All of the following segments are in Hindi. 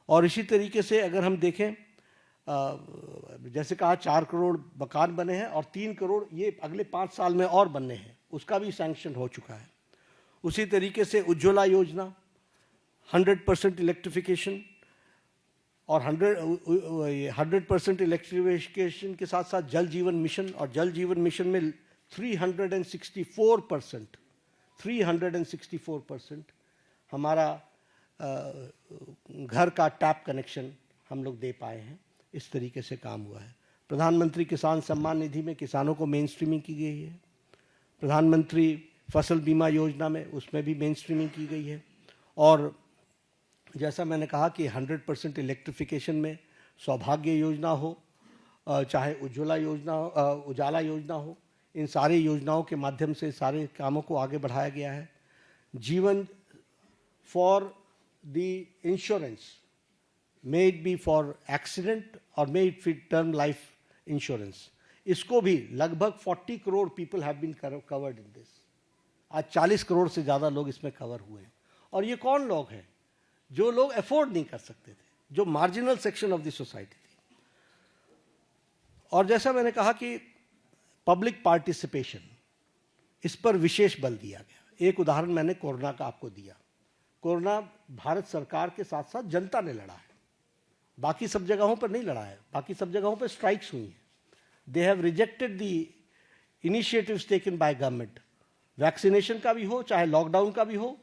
और इसी तरीके से अगर हम देखें, जैसे कहा 4 करोड़ मकान बने हैं और 3 करोड़ ये अगले 5 साल में और बनने हैं, उसका भी सैंक्शन हो चुका है। उसी तरीके से उज्ज्वला योजना 100% इलेक्ट्रिफिकेशन, और 100% इलेक्ट्रिफिकेशन के साथ साथ जल जीवन मिशन, और जल जीवन मिशन में 364% हमारा घर का टैप कनेक्शन हम लोग दे पाए हैं। इस तरीके से काम हुआ है। प्रधानमंत्री किसान सम्मान निधि में किसानों को मेन स्ट्रीमिंग की गई है। प्रधानमंत्री फसल बीमा योजना में उसमें भी मेन स्ट्रीमिंग की गई है। और जैसा मैंने कहा कि 100% इलेक्ट्रिफिकेशन में सौभाग्य योजना हो, चाहे उज्ज्वला योजना उजाला योजना हो, इन सारी योजनाओं के माध्यम से सारे कामों को आगे बढ़ाया गया है। जीवन for the insurance, may it be for accident और may it be term life insurance, इसको भी लगभग 40 crore people have been covered in this. आज 40 करोड़ से ज़्यादा लोग इसमें कवर हुए हैं। और ये कौन लोग हैं? जो लोग अफोर्ड नहीं कर सकते थे, जो marginal section of the society थी। और जैसा मैंने कहा कि पब्लिक पार्टिसिपेशन, इस पर विशेष बल दिया गया। एक उदाहरण मैंने कोरोना का आपको दिया। कोरोना भारत सरकार के साथ साथ जनता ने लड़ा है, बाकी सब जगहों पर नहीं लड़ा है। बाकी सब जगहों पर स्ट्राइक्स हुई हैं। They have rejected the initiatives taken by government. Vaccination का भी हो, चाहे लॉकडाउन का भी हो,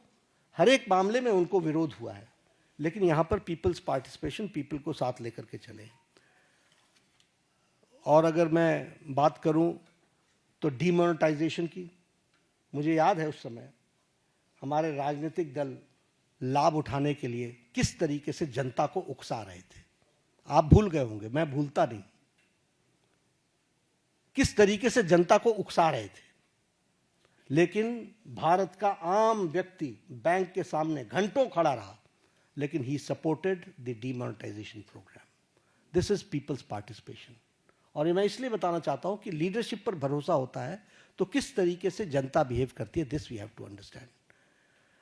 हर एक मामले में उनको विरोध हुआ है। लेकिन यहाँ पर पीपल्स पार्टिसिपेशन, पीपल को साथ लेकर के चले। और अगर मैं बात करूँ तो डीमोनेटाइजेशन की, मुझे याद है उस समय हमारे राजनीतिक दल लाभ उठाने के लिए किस तरीके से जनता को उकसा रहे थे। आप भूल गए होंगे, मैं भूलता नहीं, किस तरीके से जनता को उकसा रहे थे। लेकिन भारत का आम व्यक्ति बैंक के सामने घंटों खड़ा रहा, लेकिन he supported the demonetisation programme. This is people's participation. और ये मैं इसलिए बताना चाहता हूं कि लीडरशिप पर भरोसा होता है तो किस तरीके से जनता बिहेव करती है, this we have to understand.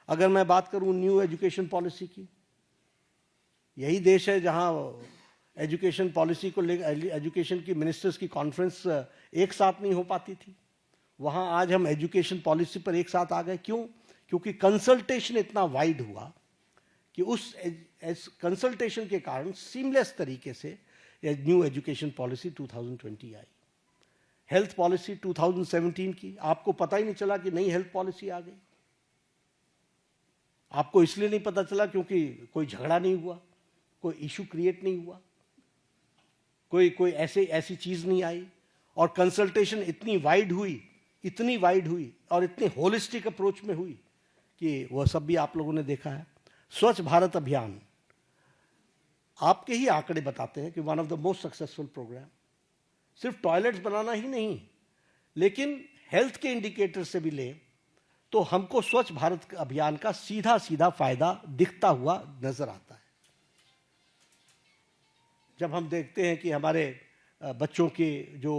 अगर मैं बात करूं न्यू एजुकेशन पॉलिसी की, यही देश है जहां एजुकेशन पॉलिसी को लेकर एजुकेशन की मिनिस्टर्स की कॉन्फ्रेंस एक साथ नहीं हो पाती थी। वहां आज हम एजुकेशन पॉलिसी पर एक साथ आ गए। क्यों? क्योंकि कंसल्टेशन इतना वाइड हुआ कि उस कंसल्टेशन के कारण सीमलेस तरीके से न्यू एजुकेशन पॉलिसी 2020 आई। हेल्थ पॉलिसी 2017 की, आपको पता ही नहीं चला कि नई हेल्थ पॉलिसी आ गई। आपको इसलिए नहीं पता चला क्योंकि कोई झगड़ा नहीं हुआ, कोई इशू क्रिएट नहीं हुआ, कोई ऐसी चीज नहीं आई। और कंसल्टेशन इतनी वाइड हुई और इतनी होलिस्टिक अप्रोच में हुई कि वह सब भी आप लोगों ने देखा है। स्वच्छ भारत अभियान, आपके ही आंकड़े बताते हैं कि one of the most successful programme. सिर्फ टॉयलेट्स बनाना ही नहीं, लेकिन हेल्थ के इंडिकेटर से भी ले तो हमको स्वच्छ भारत अभियान का सीधा सीधा फायदा दिखता हुआ नजर आता है। जब हम देखते हैं कि हमारे बच्चों के जो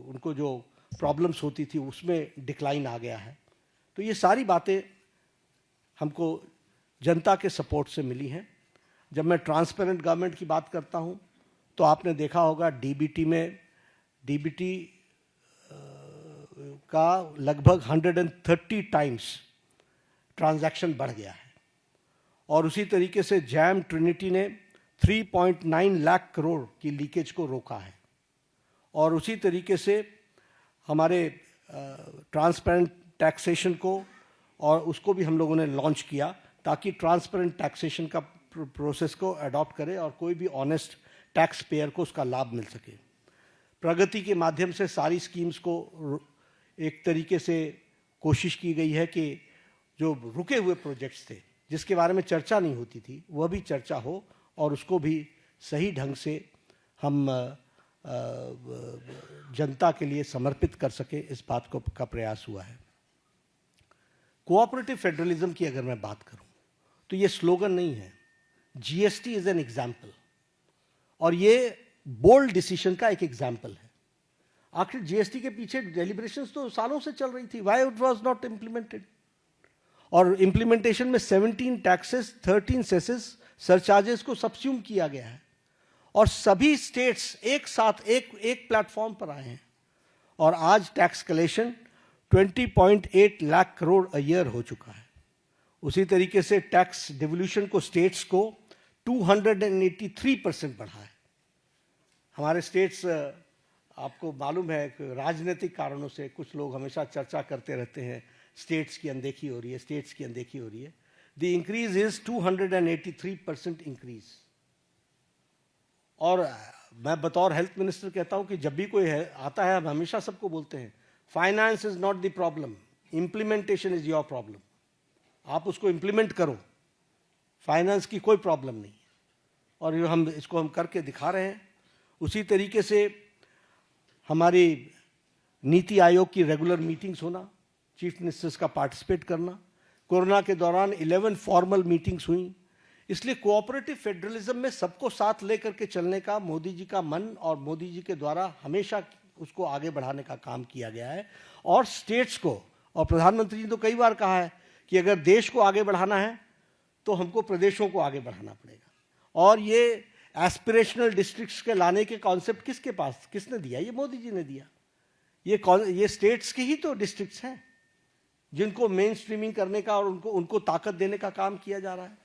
उनको जो प्रॉब्लम्स होती थी उसमें डिक्लाइन आ गया है, तो ये सारी बातें हमको जनता के सपोर्ट से मिली हैं। जब मैं ट्रांसपेरेंट गवर्नमेंट की बात करता हूं तो आपने देखा होगा डीबीटी का लगभग 130 टाइम्स ट्रांजैक्शन बढ़ गया है। और उसी तरीके से जैम ट्रिनिटी ने 3.9 लाख करोड़ की लीकेज को रोका है। और उसी तरीके से हमारे ट्रांसपेरेंट टैक्सेशन को और उसको भी हम लोगों ने लॉन्च किया ताकि ट्रांसपेरेंट टैक्सेशन का प्रोसेस को अडॉप्ट करे और कोई भी ऑनेस्ट टैक्स पेयर को उसका लाभ मिल सके। प्रगति के माध्यम से सारी स्कीम्स को एक तरीके से कोशिश की गई है कि जो रुके हुए प्रोजेक्ट्स थे जिसके बारे में चर्चा नहीं होती थी वह भी चर्चा हो और उसको भी सही ढंग से हम जनता के लिए समर्पित कर सके, इस बात को का प्रयास हुआ है। कोऑपरेटिव फेडरलिज्म की अगर मैं बात करूं तो ये स्लोगन नहीं है, जीएसटी इज एन एग्जाम्पल और ये बोल्ड डिसीजन का एक एग्जाम्पल है। आखिर जीएसटी के पीछे डेलिब्रेशंस तो सालों से चल रही थी, why it was not implemented. और इम्प्लीमेंटेशन में 17 टैक्सेस, 13 सेसेस, सरचार्जेस को सब्स्यूम किया गया है और सभी स्टेट्स एक साथ एक प्लेटफॉर्म पर आए हैं और आज tax collection 20.8 lakh crore a year हो चुका है। उसी तरीके से टैक्स डिवोल्यूशन को स्टेट्स को 283% बढ़ा है। हमारे स्टेट्स, आपको मालूम है कि राजनीतिक कारणों से कुछ लोग हमेशा चर्चा करते रहते हैं स्टेट्स की अनदेखी हो रही है, स्टेट्स की अनदेखी हो रही है। The increase is 283% increase. और मैं बतौर हेल्थ मिनिस्टर कहता हूं कि जब भी कोई आता है, हम हमेशा सबको बोलते हैं finance is not the problem, implementation is your problem. आप उसको इम्प्लीमेंट करो, फाइनेंस की कोई प्रॉब्लम नहीं है। और इसको हम करके दिखा रहे हैं। उसी तरीके से हमारी नीति आयोग की रेगुलर मीटिंग्स होना, चीफ मिनिस्टर्स का पार्टिसिपेट करना, कोरोना के दौरान 11 फॉर्मल मीटिंग्स हुई। इसलिए कोऑपरेटिव फेडरलिज्म में सबको साथ लेकर के चलने का मोदी जी का मन और मोदी जी के द्वारा हमेशा उसको आगे बढ़ाने का काम किया गया है। और स्टेट्स को, और प्रधानमंत्री जी ने तो कई बार कहा है कि अगर देश को आगे बढ़ाना है तो हमको प्रदेशों को आगे बढ़ाना पड़ेगा। और ये एस्पिरेशनल डिस्ट्रिक्ट्स के लाने के कॉन्सेप्ट किसने दिया? ये मोदी जी ने दिया। ये स्टेट्स की ही तो डिस्ट्रिक्ट्स हैं जिनको मेन स्ट्रीमिंग करने का और उनको ताकत देने का काम किया जा रहा है।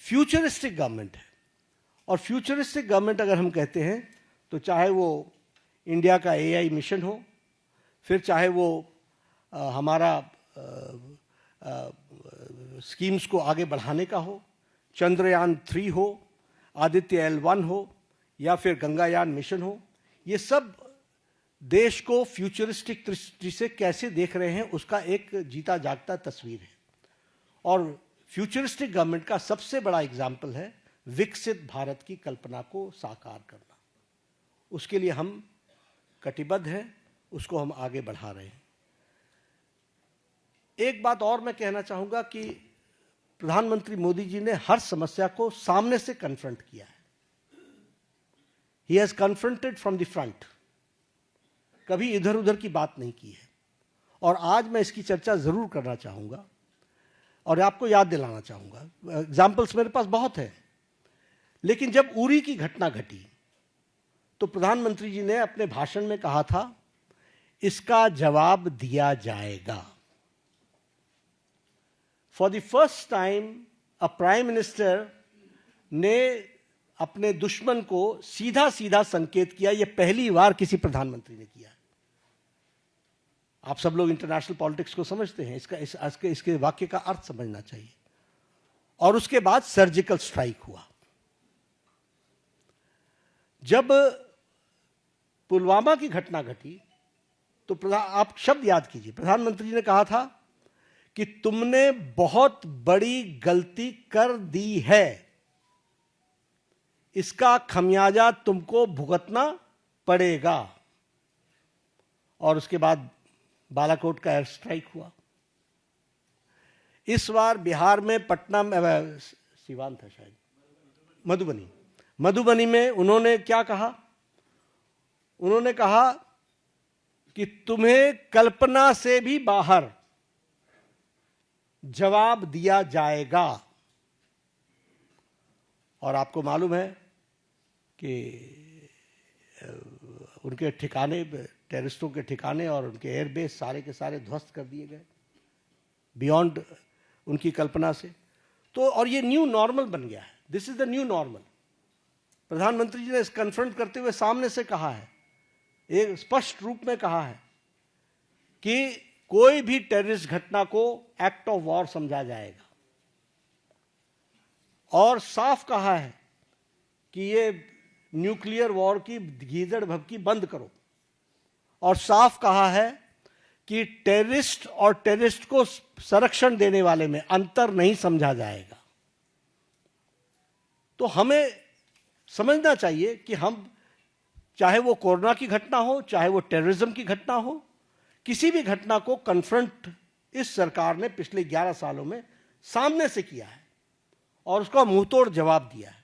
फ्यूचरिस्टिक गवर्नमेंट है। और फ्यूचरिस्टिक गवर्नमेंट अगर हम कहते हैं तो चाहे वो इंडिया का AI मिशन हो, फिर चाहे वो हमारा स्कीम्स को आगे बढ़ाने का हो, चंद्रयान 3 हो, आदित्य L1 हो, या फिर गंगायान मिशन हो, ये सब देश को फ्यूचरिस्टिक दृष्टि से कैसे देख रहे हैं उसका एक जीता जागता तस्वीर है। और फ्यूचरिस्टिक गवर्नमेंट का सबसे बड़ा एग्जाम्पल है विकसित भारत की कल्पना को साकार करना। उसके लिए हम कटिबद्ध हैं, उसको हम आगे बढ़ा रहे हैं। एक बात और मैं कहना चाहूंगा कि प्रधानमंत्री मोदी जी ने हर समस्या को सामने से कन्फ्रंट किया है। He has confronted from the front, कभी इधर उधर की बात नहीं की है। और आज मैं इसकी चर्चा जरूर करना चाहूंगा और आपको याद दिलाना चाहूंगा। एग्जाम्पल्स मेरे पास बहुत है, लेकिन जब उरी की घटना घटी तो प्रधानमंत्री जी ने अपने भाषण में कहा था इसका जवाब दिया जाएगा। For the first time a prime minister ने अपने दुश्मन को सीधा सीधा संकेत किया। यह पहली बार किसी प्रधानमंत्री ने किया। आप सब लोग इंटरनेशनल पॉलिटिक्स को समझते हैं, इसके वाक्य का अर्थ समझना चाहिए। और उसके बाद सर्जिकल स्ट्राइक हुआ। जब पुलवामा की घटना घटी तो आप शब्द याद कीजिए, प्रधानमंत्री जी ने कहा था कि तुमने बहुत बड़ी गलती कर दी है, इसका खमियाजा तुमको भुगतना पड़ेगा। और उसके बाद बालाकोट का एयर स्ट्राइक हुआ। इस बार बिहार में पटना में, सिवान था शायद, मधुबनी में उन्होंने क्या कहा? उन्होंने कहा कि तुम्हें कल्पना से भी बाहर जवाब दिया जाएगा। और आपको मालूम है कि उनके ठिकाने, टेररिस्टों के ठिकाने और उनके एयरबेस सारे के सारे ध्वस्त कर दिए गए, बियॉन्ड उनकी कल्पना से। तो और ये न्यू नॉर्मल बन गया है। This is the new normal. प्रधानमंत्री जी ने इस कन्फ्रंट करते हुए सामने से कहा है, एक स्पष्ट रूप में कहा है कि कोई भी टेररिस्ट घटना को एक्ट ऑफ वॉर समझा जाएगा। और साफ कहा है कि ये न्यूक्लियर वॉर की गीदड़ भभकी बंद करो। और साफ कहा है कि टेररिस्ट और टेररिस्ट को संरक्षण देने वाले में अंतर नहीं समझा जाएगा। तो हमें समझना चाहिए कि हम, चाहे वो कोरोना की घटना हो, चाहे वो टेररिज्म की घटना हो, किसी भी घटना को कन्फ्रंट इस सरकार ने पिछले 11 सालों में सामने से किया है और उसका मुंहतोड़ जवाब दिया है।